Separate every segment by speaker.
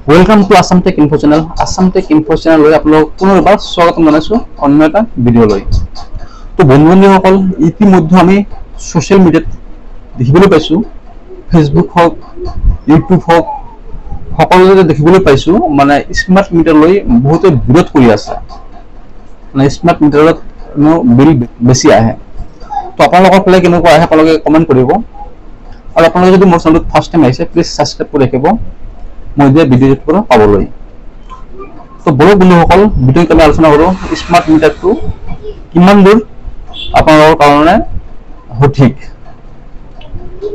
Speaker 1: Welcome to Assam tech info channel. Assam tech info চেনেললৈ আপোনালোক পুনৰবাৰ স্বাগতম জনাইছোঁ অন্য এটা ভিডিঅ'লৈ। তো বন্ধু-বান্ধৱীসকল, ইতিমধ্যে আমি ছ'চিয়েল মিডিয়াত দেখিবলৈ পাইছোঁ, ফেচবুক হওক, ইউটিউব হওক, সকলোতে দেখিবলৈ পাইছোঁ মানে স্মাৰ্ট মিটাৰ লৈ বহুতে বিৰোধ কৰি আছে। মানে স্মাৰ্ট মিটাৰত বিল বেছি আহে। তো আপোনালোকৰ ফালে কেনেকুৱা আহে আপোনালোকে কমেণ্ট কৰিব। আৰু আপোনালোকে যদি মোৰ চেনেলটোত ফাৰ্ষ্ট টাইম আহিছে, প্লিজ ছাবস্ক্ৰাইব কৰি ৰাখিব মই দিয়া ভিডিঅ'টোৰ পৰা পাবলৈ। তো বলক বন্ধুসকল, ভিডিঅ'ত আমি আলোচনা কৰোঁ স্মাৰ্ট মিটাৰটো কিমান দূৰ আপোনালোকৰ কাৰণে সঠিক।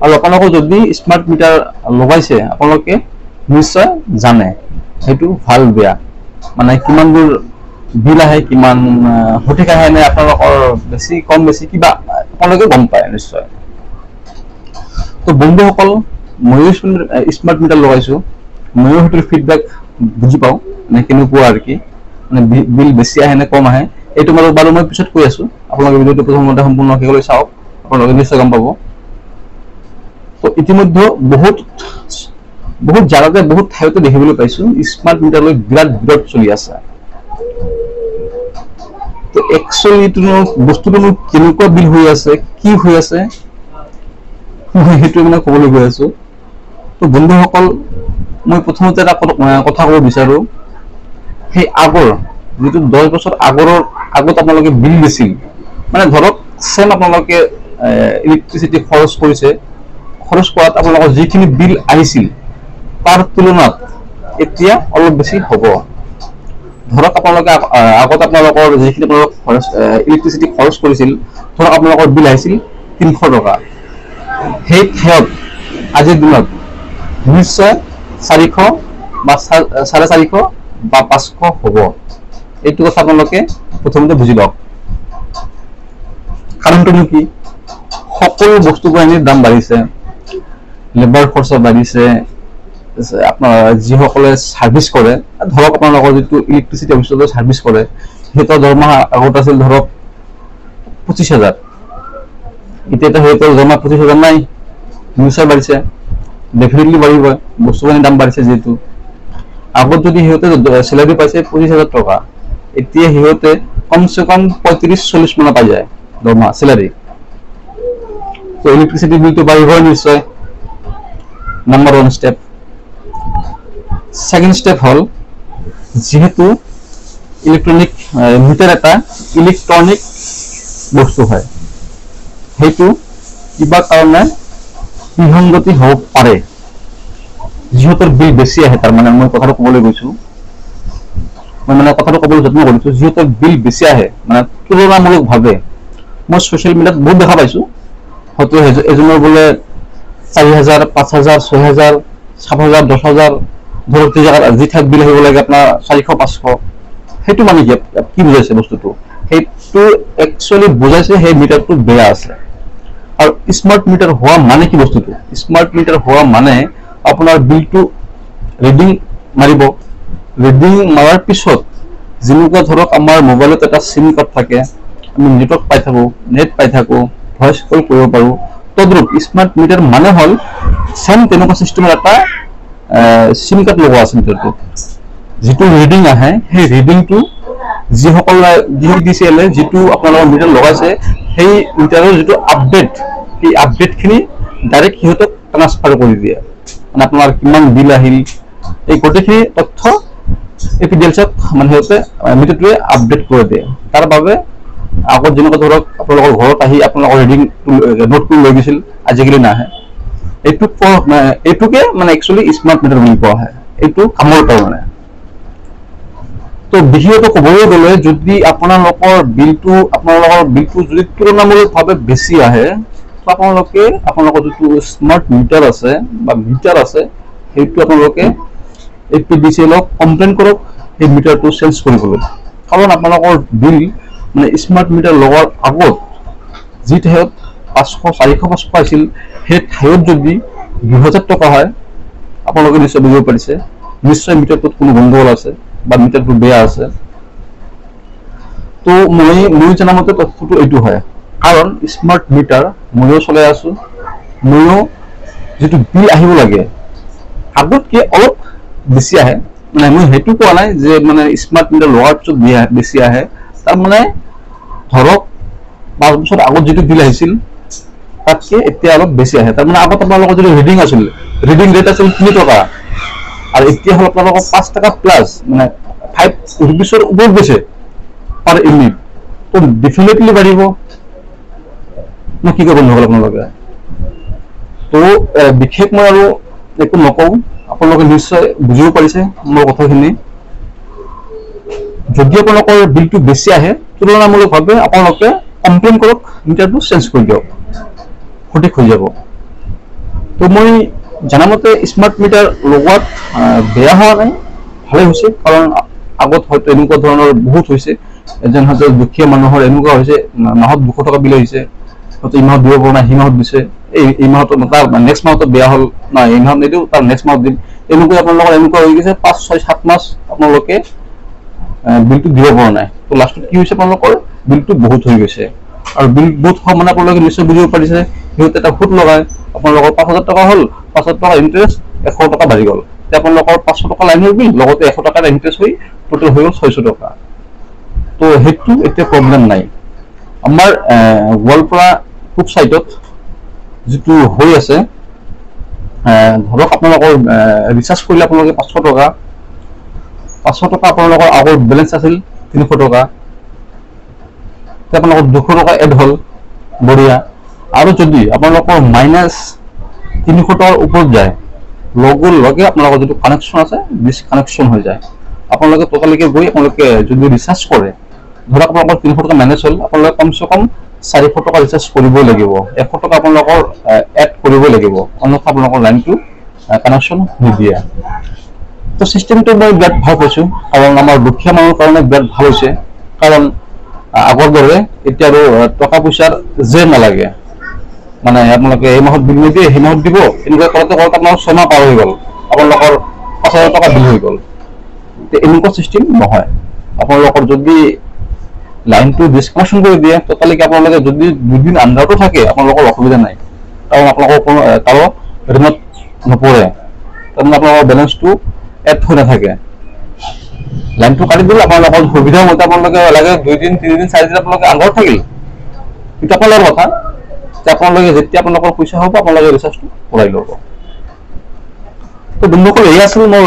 Speaker 1: আৰু আপোনালোকে যদি স্মাৰ্ট মিটাৰ লগাইছে আপোনালোকে নিশ্চয় জানে সেইটো ভাল বেয়া, মানে কিমান দূৰ বিল আহে, কিমান সঠিক আহে, নে আপোনালোকৰ বেছি কম বেছি কিবা আপোনালোকে গম পায় নিশ্চয়। তো বন্ধুসকল, ময়ো স্মাৰ্ট মিটাৰ লগাইছোঁ, ময়ো সেইটোৰ ফিডবেক বুজি পাওঁ, মানে কেনেকুৱা আৰু কি, মানে বিল বেছি আহে নে কম আহে, এইটো বাৰু মই পিছত কৈ আছোঁ। আপোনালোকে ভিডিঅ'টো প্ৰথমতে সম্পূৰ্ণ শেষলৈ চাওক, আপোনালোকে নিশ্চয় গম পাব। তো ইতিমধ্যে বহুত জাগাতে বহুত ঠাইতে দেখিবলৈ পাইছোঁ স্মাৰ্ট মিটাৰ লৈ বিৰাট বিৰোধ চলি আছে। তো একচুৱেলি বস্তুটোনো কেনেকুৱা বিল হৈ আছে, কি হৈ আছে, মই সেইটো মানে ক'বলৈ গৈ আছোঁ। তো বন্ধুসকল, মই প্ৰথমতে এটা কথা ক'ব বিচাৰোঁ, সেই আগৰ যিটো 10 বছৰ আগত আপোনালোকে বিল দিছিল, মানে ধৰক চেম আপোনালোকে ইলেক্ট্ৰিচিটি খৰচ কৰিছে, খৰচ কৰাত আপোনালোকৰ যিখিনি বিল আহিছিল তাৰ তুলনাত এতিয়া অলপ বেছি হ'ব। ধৰক আপোনালোকে আগত আপোনালোকৰ যিখিনি ইলেক্ট্ৰিচিটি খৰচ কৰিছিল, ধৰক আপোনালোকৰ বিল আহিছিল 300 টকা, সেই ঠাইত আজিৰ দিনত নিশ্চয় 400 বা 450 বা 500 হ'ব। এইটো কথা আপোনালোকে প্ৰথমতে বুজি লওক। কাৰণটোনো কি? সকলো বস্তু বাহিনীৰ দাম বাঢ়িছে, লেবাৰ খৰচা বাঢ়িছে, আপোনাৰ যিসকলে ছাৰ্ভিচ কৰে, ধৰক আপোনালোকৰ যিটো ইলেক্ট্ৰিচিটি অফিচত ছাৰ্ভিচ কৰে, সিহঁতৰ দৰমহা আগত আছিল ধৰক 25,000, এতিয়া সিহঁতৰ দৰমহা 25,000 নাই, নিশ্চয় বাঢ়িছে, ডেফিনেটলি বাঢ়িব, বস্তু বাহিনীৰ দাম বাঢ়িছে যিহেতু। আগত যদি সিহঁতে চেলাৰী পাইছে 25,000 টকা, এতিয়া সিহঁতে কমচে কম 35-40 মানত পাই যায় দৰমহা চেলাৰী। তো ইলেক্ট্ৰিচিটি বিলটো বাঢ়িবই নিশ্চয়, নাম্বাৰ 1 ষ্টেপ। ছেকেণ্ড ষ্টেপ হ'ল, যিহেতু ইলেক্ট্ৰনিক মিটাৰ এটা ইলেক্ট্ৰনিক বস্তু হয়, সেইটো কিবা কাৰণে বিসংগতি হ'ব পাৰে, যিহেতু বিল বেছি আহে। তাৰমানে মই কথাটো ক'বলৈ গৈছোঁ, মই মানে কথাটো ক'বলৈ যত্ন কৰিছোঁ, যিহেতু বিল বেছি আহে মানে তুলনামূলকভাৱে। মই ছ'চিয়েল মিডিয়াত বহুত দেখা পাইছোঁ, হয়তো এজনৰ বোলে 4,000, 5,000, 6,000, 7,000, 10,000, ধৰক যি ঠাইত বিল আহিব লাগে আপোনাৰ 400-500। সেইটো মানে কি বুজাইছে বস্তুটো? সেইটো একচুৱেলি বুজাইছে সেই মিটাৰটো বেয়া আছে। আৰু স্মাৰ্ট মিটাৰ হোৱা মানে কি বস্তুটো? স্মাৰ্ট মিটাৰ হোৱা মানে আপোনাৰ বিলটো ৰিডিং মাৰিব, ৰিডিং মাৰাৰ পিছত যেনেকুৱা ধৰক আমাৰ মোবাইলত এটা চিম কাৰ্ড থাকে, আমি নেটৱৰ্ক পাই থাকোঁ, নেট পাই থাকোঁ, ভইচ কল কৰিব পাৰোঁ, তদ্ৰূপ স্মাৰ্ট মিটাৰ মানে হ'ল চেম তেনেকুৱা চিষ্টেমৰ এটা চিম কাৰ্ড লগোৱা আছে মিটাৰটোত। যিটো ৰিডিং আহে সেই ৰিডিংটো যিসকলে DCL যিটো আপোনালোকৰ মিটাৰ লগাইছে, সেই মিটাৰৰ যিটো আপডেট, সেই আপডেটখিনি ডাইৰেক্ট সিহঁতক ট্ৰান্সফাৰ কৰি দিয়ে। মানে আপোনাৰ কিমান বিল আহিল, এই গোটেইখিনি তথ্য APDLছত মানে সিহঁতে মিটাৰটোৱে আপডেট কৰি দিয়ে। তাৰ বাবে আগত যেনেকুৱা ধৰক আপোনালোকৰ ঘৰত আহি আপোনালোকৰ ৰিডিং নোট কৰি লৈ গৈছিল, আজিকালি নাহে। এইটোকে মানে একচুৱেলি স্মাৰ্ট মিটাৰ বুলি কোৱা হয়, এইটো কামৰ কাৰণে। তো বিশেষত ক'বলৈ গ'লে, যদি আপোনালোকৰ বিলটো যদি তুলনামূলকভাৱে বেছি আহে, আপোনালোকৰ যিটো স্মাৰ্ট মিটাৰ আছে বা মিটাৰ আছে, সেইটো আপোনালোকে APDCLক কমপ্লেইন কৰক সেই মিটাৰটো চেঞ্জ কৰিবলৈ। কাৰণ আপোনালোকৰ বিল মানে স্মাৰ্ট মিটাৰ লগোৱাৰ আগত যি ঠাইত 500, 400, 500 আছিল, সেই ঠাইত যদি 2,000 টকা হয়, আপোনালোকে নিশ্চয় বুজিব পাৰিছে, নিশ্চয় মিটাৰটোত কোনো গণ্ডগোল আছে বা মিটাৰটো বেয়া আছে। তো মই জনামতে তথ্যটো এইটো হয়। কাৰণ স্মাৰ্ট মিটাৰ ময়ো চলাই আছোঁ, ময়ো যিটো বিল আহিব লাগে আগতকৈ অলপ বেছি আহে, মানে মই সেইটো কোৱা নাই যে মানে স্মাৰ্ট মিটাৰ লোৱাৰ পিছত বেছি আহে, তাৰ মানে ধৰক 5 বছৰ আগত যিটো বিল আহিছিল তাতকে এতিয়া অলপ বেছি আহে। তাৰমানে আগত আপোনালোকৰ যদি ৰিডিং আছিল, ৰিডিং ৰেট আছিল 3 টকা, আৰু এতিয়া হ'ল আপোনালোকৰ 5 টকা প্লাছ, মানে 5 rupees-ৰ ওপৰত গৈছে পাৰ ইউনিট। তো ডেফিনেটলি বাঢ়িব, মই কি কৰিব নহ'ল আপোনালোকে। তো বিশেষ মই আৰু একো নকওঁ, আপোনালোকে নিশ্চয় বুজিব পাৰিছে মোৰ কথাখিনি। যদি আপোনালোকৰ বিলটো বেছি আহে তুলনামূলকভাৱে আপোনালোকে কমপ্লেইন কৰক, মিটাৰটো চেঞ্জ কৰি দিয়ক, সঠিক হৈ যাব। তো মই জানামতে স্মাৰ্ট মিটাৰ লগোৱাত বেয়া হোৱা নাই, ভালেই হৈছে। কাৰণ আগত হয়তো এনেকুৱা ধৰণৰ বহুত হৈছে, যেন হয়তো দুখীয়া মানুহৰ এনেকুৱা হৈছে মাহত 200 টকা বিল আহিছে, হয়তো এই মাহত দিব পৰা নাই, সেই মাহত দিছে, এই মাহতো তাৰ নেক্সট মাহতো বেয়া হ'ল, নাই এই মাহত নিদিওঁ তাৰ নেক্সট মাহত দিম, এনেকুৱা আপোনালোকৰ এনেকুৱা হৈ গৈছে 5, 6, 7 মাহ আপোনালোকে বিলটো দিব পৰা নাই। তো লাষ্টত কি হৈছে, আপোনালোকৰ বিলটো বহুত হৈ গৈছে। আৰু বিল বহুত হোৱা মানে আপোনালোকে নিশ্চয় বুজিব পাৰিছে, সিহঁতে এটা সুত লগায়, আপোনালোকৰ 5,000 টকা হ'ল, 5,000 টকা ইণ্টাৰেষ্ট 100 টকা বাঢ়ি গ'ল, এতিয়া আপোনালোকৰ 500 টকা লাইনৰ বিল লগতে 100 টকাৰ ইণ্টাৰেষ্ট হৈ টোটেল হৈ গ'ল 600 টকা। তো সেইটো এতিয়া প্ৰব্লেম নাই। আমাৰ গোৱালপাৰা পূব চাইডত যিটো হৈ আছে, ধৰক আপোনালোকৰ ৰিচাৰ্জ কৰিলে আপোনালোকে 500 টকা, 500 টকা আপোনালোকৰ আগৰ বেলেঞ্চ আছিল 300 টকা, আপোনালোকৰ 200 টকা এড হ'ল, বঢ়িয়া। আৰু যদি আপোনালোকৰ মাইনাছ 300 টকাৰ ওপৰত যায়, লগে আপোনালোকৰ যিটো কানেকশ্যন আছে ডিছকানেকশ্যন হৈ যায়। আপোনালোকে টকালৈকে গৈ আপোনালোকে যদি ৰিচাৰ্জ কৰে, ধৰক আপোনালোকৰ 300 টকা মেনেজ হ'ল, আপোনালোকে কমচে কম 400 টকা ৰিচাৰ্জ কৰিবই লাগিব, 100 টকা আপোনালোকৰ এড কৰিবই লাগিব, অন্যথা আপোনালোকৰ লাইনটো কানেকশ্যন নিদিয়ে। তো চিষ্টেমটো মই বিৰাট ভাল পাইছোঁ, কাৰণ আমাৰ দুখীয়া মানুহৰ কাৰণে বিৰাট ভাল হৈছে। কাৰণ আগৰ দৰে এতিয়া আৰু টকা পইচাৰ যে নালাগে, মানে আপোনালোকে এই মাহত বিল নিদিয়ে সেই মাহত দিব, এনেকুৱা কৰোঁতে আপোনাৰ 6 মাহ পাৰ হৈ গ'ল, আপোনালোকৰ 5,000 টকা বিল হৈ গ'ল। এনেকুৱা চিষ্টেম নহয়। আপোনালোকৰ যদি লাইনটো ডিছকানেকশ্যন কৰি দিয়ে, তথালৈকে আপোনালোকে যদি 2 দিন আন্ধাৰতো থাকে আপোনালোকৰ অসুবিধা নাই, কাৰণ আপোনালোকৰ কোনো কাৰো ঋণত নপৰে, তাৰমানে আপোনালোকৰ বেলেঞ্চটো এড হৈ নাথাকে। লাইনটো কাটি দিলে আপোনালোকৰ সুবিধা মতে আপোনালোকে লাগে 2 দিন 3 দিন 4 দিন আপোনালোকে আন্ধাৰত থাকিল, কিন্তু আপোনালোকৰ কথা যে আপোনালোকে যেতিয়া আপোনালোকৰ পইচা হ'ব আপোনালোকে ৰিচাৰ্জটো কৰাই ল'ব। তো বন্ধুসকল, এয়া আছিল মোৰ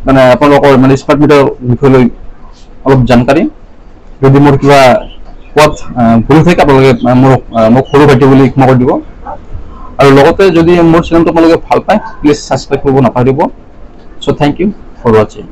Speaker 1: মানে আপোনালোকৰ মানে স্মাৰ্ট মিটাৰৰ বিষয় লৈ অলপ জানকাৰী। যদি মোৰ কিবা কোৱাত ভুল থাকে আপোনালোকে মোক সৰু ভাইটি বুলি ক্ষমা কৰি দিব। আৰু লগতে যদি মোৰ চেনেলটো আপোনালোকে ভাল পায় প্লিজ ছাবস্ক্ৰাইব কৰিব নাপাহৰিব। চ' থেংক ইউ ফৰ ৱাচিং।